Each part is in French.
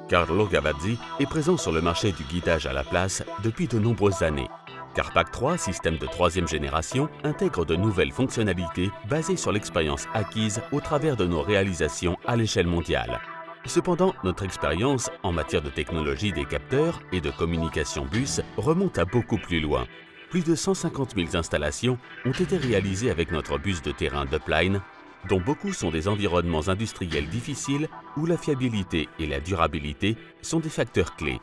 Carlo Gavazzi est présent sur le marché du guidage à la place depuis de nombreuses années. CarPac 3, système de troisième génération, intègre de nouvelles fonctionnalités basées sur l'expérience acquise au travers de nos réalisations à l'échelle mondiale. Cependant, notre expérience en matière de technologie des capteurs et de communication bus remonte à beaucoup plus loin. Plus de 150 000 installations ont été réalisées avec notre bus de terrain d'Upline, dont beaucoup sont des environnements industriels difficiles où la fiabilité et la durabilité sont des facteurs clés.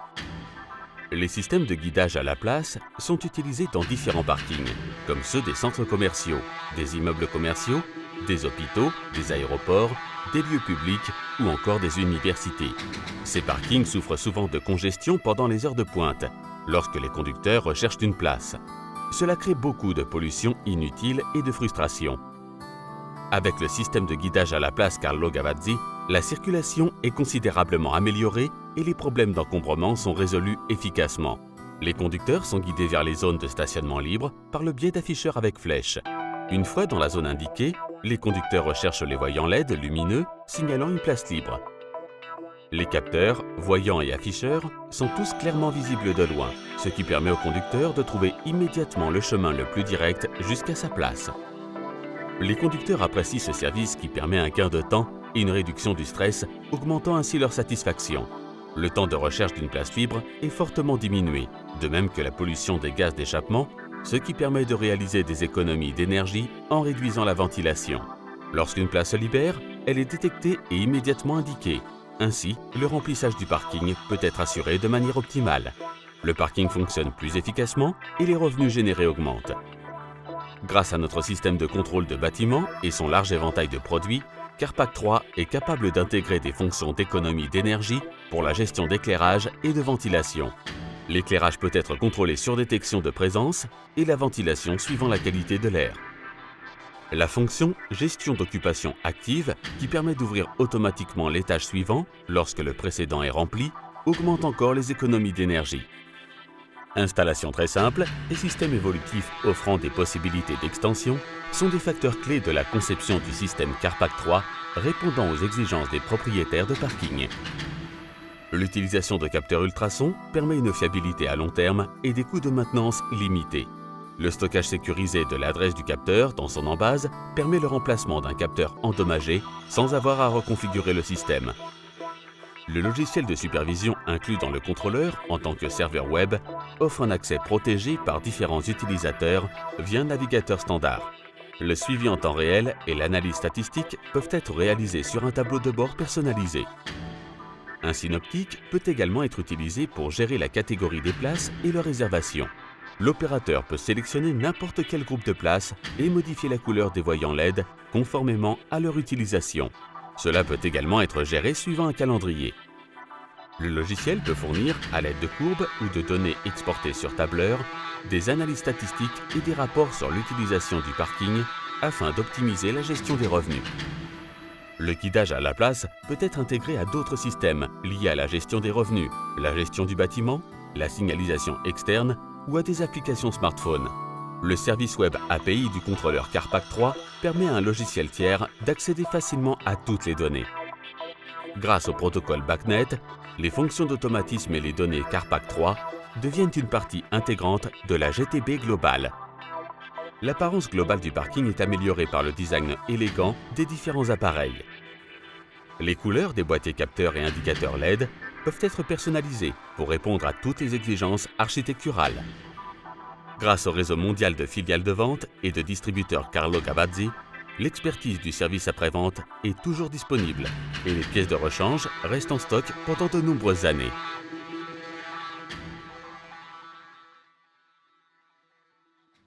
Les systèmes de guidage à la place sont utilisés dans différents parkings, comme ceux des centres commerciaux, des immeubles commerciaux, des hôpitaux, des aéroports, des lieux publics ou encore des universités. Ces parkings souffrent souvent de congestion pendant les heures de pointe, lorsque les conducteurs recherchent une place. Cela crée beaucoup de pollution inutile et de frustration. Avec le système de guidage à la place Carlo Gavazzi, la circulation est considérablement améliorée et les problèmes d'encombrement sont résolus efficacement. Les conducteurs sont guidés vers les zones de stationnement libre par le biais d'afficheurs avec flèches. Une fois dans la zone indiquée, les conducteurs recherchent les voyants LED lumineux signalant une place libre. Les capteurs, voyants et afficheurs sont tous clairement visibles de loin, ce qui permet au conducteur de trouver immédiatement le chemin le plus direct jusqu'à sa place. Les conducteurs apprécient ce service qui permet un gain de temps et une réduction du stress, augmentant ainsi leur satisfaction. Le temps de recherche d'une place libre est fortement diminué, de même que la pollution des gaz d'échappement, ce qui permet de réaliser des économies d'énergie en réduisant la ventilation. Lorsqu'une place se libère, elle est détectée et immédiatement indiquée. Ainsi, le remplissage du parking peut être assuré de manière optimale. Le parking fonctionne plus efficacement et les revenus générés augmentent. Grâce à notre système de contrôle de bâtiment et son large éventail de produits, CarPac 3 est capable d'intégrer des fonctions d'économie d'énergie pour la gestion d'éclairage et de ventilation. L'éclairage peut être contrôlé sur détection de présence et la ventilation suivant la qualité de l'air. La fonction « Gestion d'occupation active » qui permet d'ouvrir automatiquement l'étage suivant lorsque le précédent est rempli augmente encore les économies d'énergie. Installation très simple et système évolutif offrant des possibilités d'extension sont des facteurs clés de la conception du système CarPac 3 répondant aux exigences des propriétaires de parking. L'utilisation de capteurs ultrasons permet une fiabilité à long terme et des coûts de maintenance limités. Le stockage sécurisé de l'adresse du capteur dans son embase permet le remplacement d'un capteur endommagé sans avoir à reconfigurer le système. Le logiciel de supervision inclus dans le contrôleur en tant que serveur web offre un accès protégé par différents utilisateurs via un navigateur standard. Le suivi en temps réel et l'analyse statistique peuvent être réalisés sur un tableau de bord personnalisé. Un synoptique peut également être utilisé pour gérer la catégorie des places et leur réservation. L'opérateur peut sélectionner n'importe quel groupe de places et modifier la couleur des voyants LED conformément à leur utilisation. Cela peut également être géré suivant un calendrier. Le logiciel peut fournir, à l'aide de courbes ou de données exportées sur tableur, des analyses statistiques et des rapports sur l'utilisation du parking afin d'optimiser la gestion des revenus. Le guidage à la place peut être intégré à d'autres systèmes liés à la gestion des revenus, la gestion du bâtiment, la signalisation externe ou à des applications smartphone. Le service web API du contrôleur CarPac 3 permet à un logiciel tiers d'accéder facilement à toutes les données. Grâce au protocole BACnet, les fonctions d'automatisme et les données CarPac 3 deviennent une partie intégrante de la GTB globale. L'apparence globale du parking est améliorée par le design élégant des différents appareils. Les couleurs des boîtiers capteurs et indicateurs LED peuvent être personnalisées pour répondre à toutes les exigences architecturales. Grâce au réseau mondial de filiales de vente et de distributeurs Carlo Gavazzi, l'expertise du service après-vente est toujours disponible et les pièces de rechange restent en stock pendant de nombreuses années.